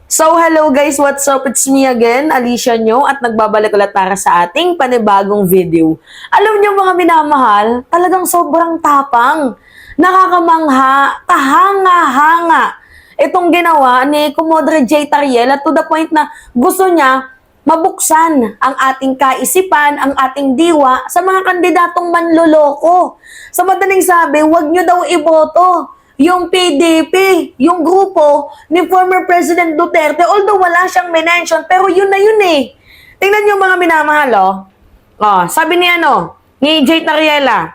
So, hello guys, what's up? It's me again, Alicia Nyo, at nagbabalik ulit para sa ating panibagong video. Alam nyo mga minamahal, talagang sobrang tapang, nakakamangha, kahanga-hanga itong ginawa ni Commodore J. Tariela to the point na gusto niya mabuksan ang ating kaisipan, ang ating diwa sa mga kandidatong manloloko. Sa madaling sabi, huwag nyo daw iboto yung PDP, yung grupo ni former President Duterte, although wala siyang mention, pero yun na yun eh. Tingnan nyo mga minamahal, oh. Sabi ni J. Tariela,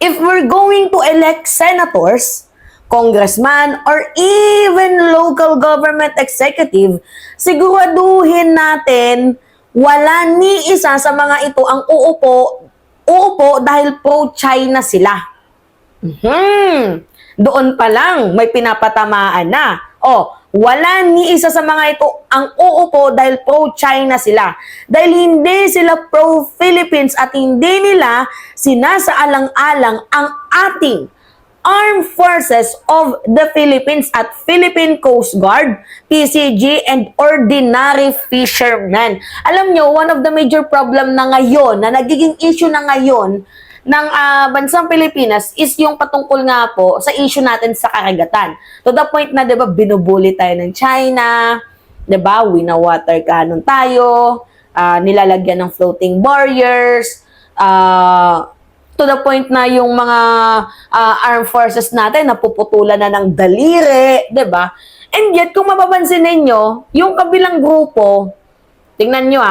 if we're going to elect senators, congressman, or even local government executive, siguraduhin natin wala ni isa sa mga ito ang uupo dahil pro-China sila. Doon pa lang, may pinapatamaan na. Wala ni isa sa mga ito ang uupo dahil pro-China sila. Dahil hindi sila pro-Philippines at hindi nila sinasaalang-alang ang ating Armed Forces of the Philippines at Philippine Coast Guard, PCG, and ordinary fishermen. Alam nyo, one of the major problem na ngayon, na nagiging issue na ngayon, ng bansang Pilipinas is yung patungkol nga po sa issue natin sa karagatan. To the point na, 'di ba, binubuli tayo ng China, 'di ba? Wina-water cannon tayo, nilalagyan ng floating barriers, to the point na yung mga armed forces natin napuputulan na ng daliri, 'di ba? And yet, kung mapapansin ninyo, yung kabilang grupo, tingnan nyo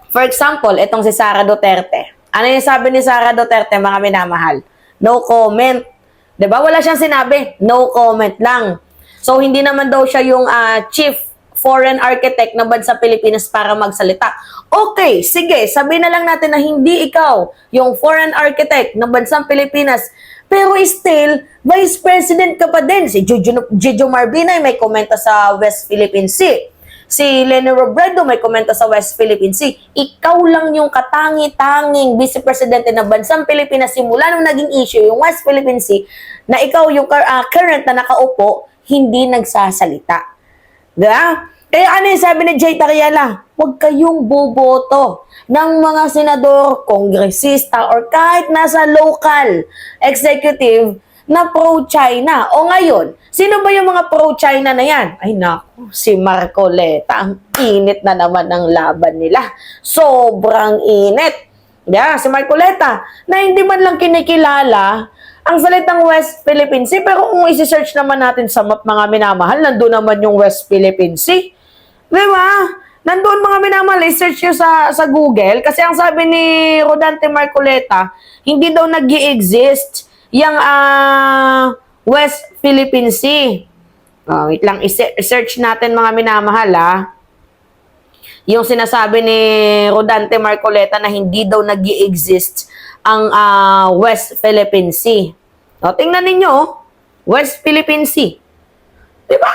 for example, itong si Sara Duterte. Ano yung sabi ni Sara Duterte, mga minamahal? No comment. 'Di ba? Wala siyang sinabi. No comment lang. So, hindi naman daw siya yung chief foreign architect ng bansa Pilipinas para magsalita. Okay, sige. Sabihin na lang natin na hindi ikaw yung foreign architect ng bansang Pilipinas. Pero still, Vice President ka pa din. Si Jojo Marbinay may komenta sa West Philippine Sea. Si Leni Robredo may komento sa West Philippine Sea. Ikaw lang yung katangi-tanging Vice Presidente ng bansang Pilipinas simula nung naging issue yung West Philippine Sea na ikaw yung current na nakaupo, hindi nagsasalita. Diba? Kaya ano yung sabi ni J. Tariela? Huwag kayong boboto ng mga senador, kongresista, or kahit nasa local executive na pro-China. O ngayon, sino ba yung mga pro-China na yan? Ay naku, si Marcoleta. Ang init na naman ng laban nila. Sobrang init. Si Marcoleta, na hindi man lang kinikilala ang salitang West Philippine Sea. Pero kung isi-search naman natin sa map, mga minamahal, nandun naman yung West Philippine Sea. Diba? Nandun mga minamahal, i-search nyo sa Google. Kasi ang sabi ni Rodante Marcoleta, hindi daw nag-i-exist yung West Philippine Sea. Wait lang, i-search natin mga minamahal yung sinasabi ni Rodante Marcoleta na hindi daw nag-i-exist ang West Philippine Sea. Tingnan ninyo, West Philippine Sea. Diba?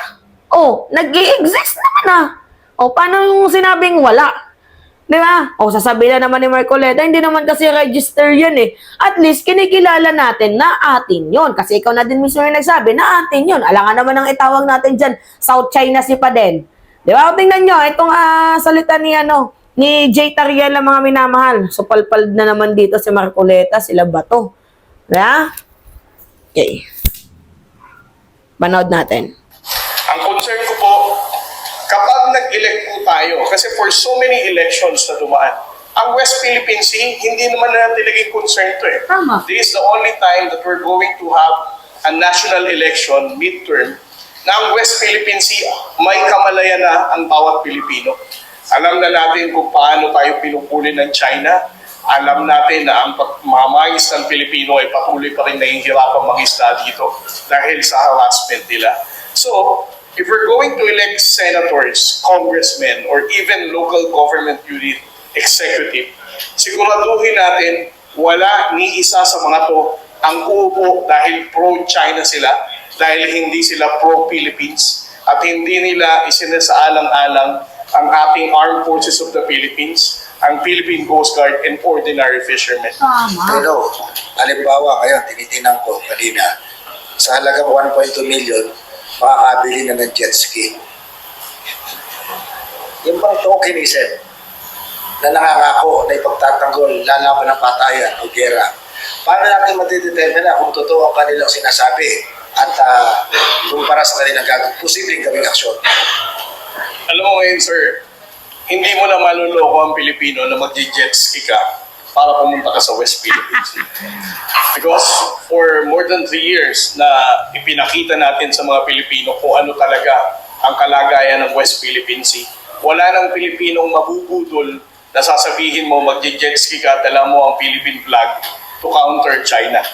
Nag-i-exist naman paano yung sinabing wala? Diba? Sasabihin na naman ni Marcoleta, hindi naman kasi register yan eh. At least, kinikilala natin na atin yon. Kasi ikaw na din mismo yung nagsabi na atin yon. Alangan naman ang itawag natin dyan, South China Sea pa din. Diba? Tingnan nyo, itong salita ni J. Tariela, mga minamahal. So, palpal na naman dito si Marcoleta, sila bato. Diba? Okay. Panood natin. Ang concern ko po, kapag nag-elect po tayo, kasi for so many elections na dumaan, ang West Philippine Sea, hindi naman natin naging concern to eh. Tama. This is the only time that we're going to have a national election, midterm, na ang West Philippine Sea, may kamalayan na ang bawat Pilipino. Alam na natin kung paano tayo pinupuli ng China. Alam natin na ang pagmamais ng Pilipino ay patuloy pa rin nahihirapang mag-isda dito dahil sa harassment nila. So, if we're going to elect senators, congressmen, or even local government unit executive, siguraduhin natin wala ni isa sa mga to ang uupo dahil pro-China sila, dahil hindi sila pro-Philippines, at hindi nila isinasaalang-alang ang ating Armed Forces of the Philippines, ang Philippine Coast Guard, and ordinary fishermen. Hello, halimbawa kayo, tinitingnan ko kanina, sa halagang 1.2 million, makakabili na ng jet ski. bang tokenism na nangangako na ipagtatanggol lalaban ng patayan o gera, paano natin matidetermine na kung totoo ang kanilang sinasabi at kumpara sa kanilang posibleng gawing aksyon? Alam mo ngayon, sir, hindi mo na maluloko ang Pilipino na mag-jet ski ka para pumunta ka sa West Philippines. Because for more than 3 years na ipinakita natin sa mga Pilipino kung ano talaga ang kalagayan ng West Philippine Sea, wala nang Pilipinong mabubudol na sasabihin mo mag-jet ski ka at dala mo ang Philippine flag to counter China.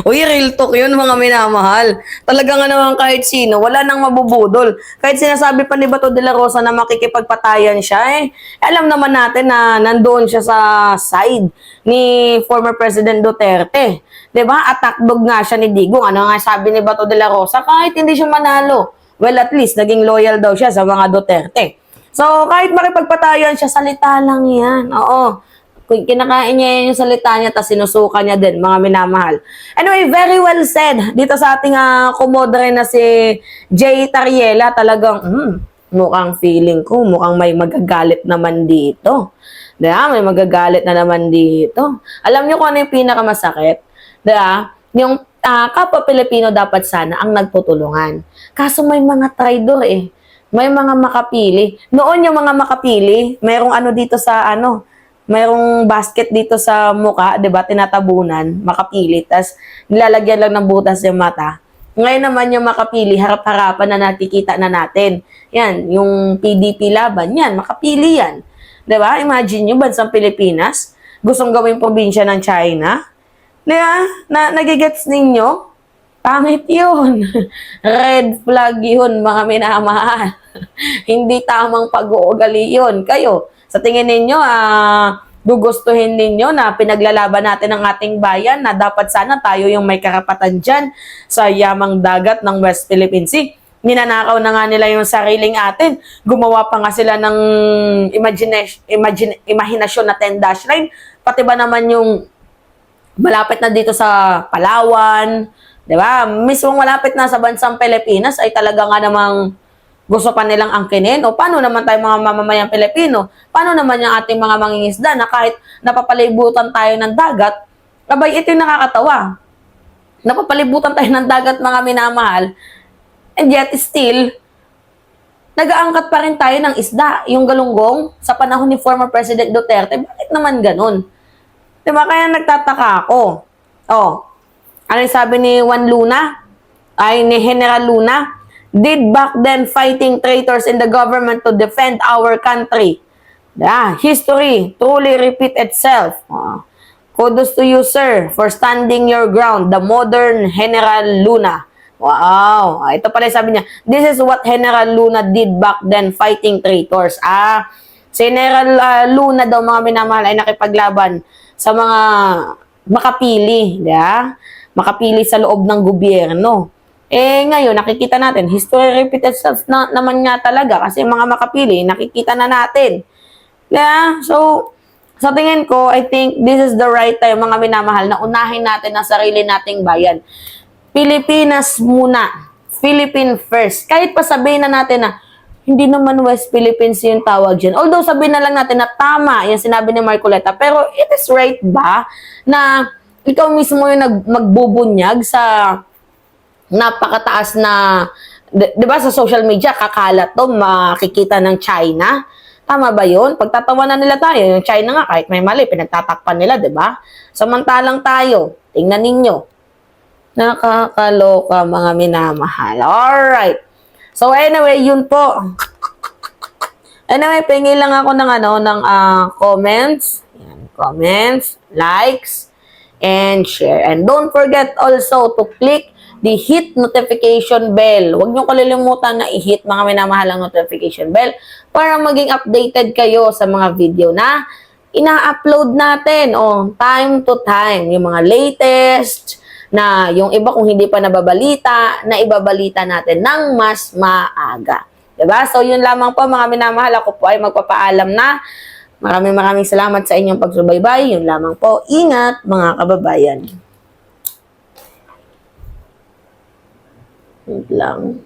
Uy, real talk yun mga minamahal. Talaga nga naman kahit sino, wala nang mabubudol. Kahit sinasabi pa ni Bato de la Rosa na makikipagpatayan siya, alam naman natin na nandoon siya sa side ni former President Duterte. 'Di ba? Attack dog nga siya ni Digong. Ano nga sabi ni Bato de la Rosa? Kahit hindi siya manalo, well, at least naging loyal daw siya sa mga Duterte. So, kahit makipagpatayan siya, salita lang yan. Oo. Kinakain niya yung salita niya, tapos sinusuka niya din, mga minamahal. Anyway, very well said. Dito sa ating kumodre na si Jay Tariela, talagang, mukhang feeling ko, mukhang may magagalit naman dito. Diba? May magagalit na naman dito. Alam niyo kung ano yung pinakamasakit? Diba? Yung kapwa Pilipino dapat sana ang nagtutulungan. Kaso may mga traidor May mga makapili. Noon yung mga makapili, mayroong ano dito sa mayroong basket dito sa muka, 'di ba? Tinatabunan, makapili, tas nilalagyan lang ng butas yung mata. Ngayon naman yung makapili, harap-harapan na nakikita na natin. Yan, yung PDP laban, yan, makapili yan. 'Di ba? Imagine nyo, bansang Pilipinas, gustong gawing probinsya ng China. 'Di ba? Nagigets ninyo? Pangit yun. Red flag yun, mga minamahal. Hindi tamang pag-uugali yun. Kayo, sa tingin ninyo, gugustuhin ninyo na pinaglalaban natin ang ating bayan na dapat sana tayo yung may karapatan dyan sa yamang dagat ng West Philippine Sea. Ninanakaw na nga nila yung sariling atin. Gumawa pa nga sila ng imahinasyon na 10-dash line. Pati ba naman yung malapit na dito sa Palawan, 'di ba? Mismong malapit na sa bansang Pilipinas ay talaga nga namang gusto pa nilang angkinin. O paano naman tayo mga mamamayang Pilipino? Paano naman yung ating mga mangingisda na kahit napapalibutan tayo ng dagat, abay ito yung nakakatawa. Napapalibutan tayo ng dagat, mga minamahal, and yet still, nag-aangkat pa rin tayo ng isda. Yung galunggong sa panahon ni former President Duterte, bakit naman ganun? 'Di ba? Kaya nagtataka ako. Ano yung sabi ni Juan Luna? Ni General Luna? Did back then fighting traitors in the government to defend our country. History truly repeat itself. Kudos to you, sir, for standing your ground. The modern General Luna. Wow. Ito pala yung sabi niya. This is what General Luna did back then fighting traitors. Si General Luna daw, mga minamahal, ay nakipaglaban sa mga makapili. Makapili sa loob ng gobyerno. Ngayon, nakikita natin, history repeats itself naman nga talaga kasi mga makapili, nakikita na natin. So, sa tingin ko, I think this is the right time, mga minamahal, na unahin natin ang sarili nating bayan. Pilipinas muna. Philippine first. Kahit pa sabihin na natin na hindi naman West Philippines yung tawag dyan. Although sabihin na lang natin na tama yung sinabi ni Marcoleta, pero it is right ba na ikaw mismo yung magbubunyag sa napakataas na, di ba sa social media, kakalat to, makikita ng China. Tama ba yun? Pagtatawanan nila tayo, yung China nga, kahit may mali, pinagtatakpan nila, di ba? Samantalang tayo, tingnan ninyo. Nakakaloka, mga minamahal. Alright. So anyway, yun po. Anyway, pingi lang ako ng comments. Yan, comments, likes, and share. And don't forget also to click the hit notification bell. Huwag niyo kalilimutan na i-hit, mga minamahal, ang notification bell para maging updated kayo sa mga video na ina-upload natin time to time. Yung mga latest na yung iba kung hindi pa nababalita, na ibabalita natin ng mas maaga. Diba? So yun lamang po, mga minamahal. Ako po ay magpapaalam na. Maraming salamat sa inyong pagsubaybay. Yun lamang po. Ingat, mga kababayan. Wait lang.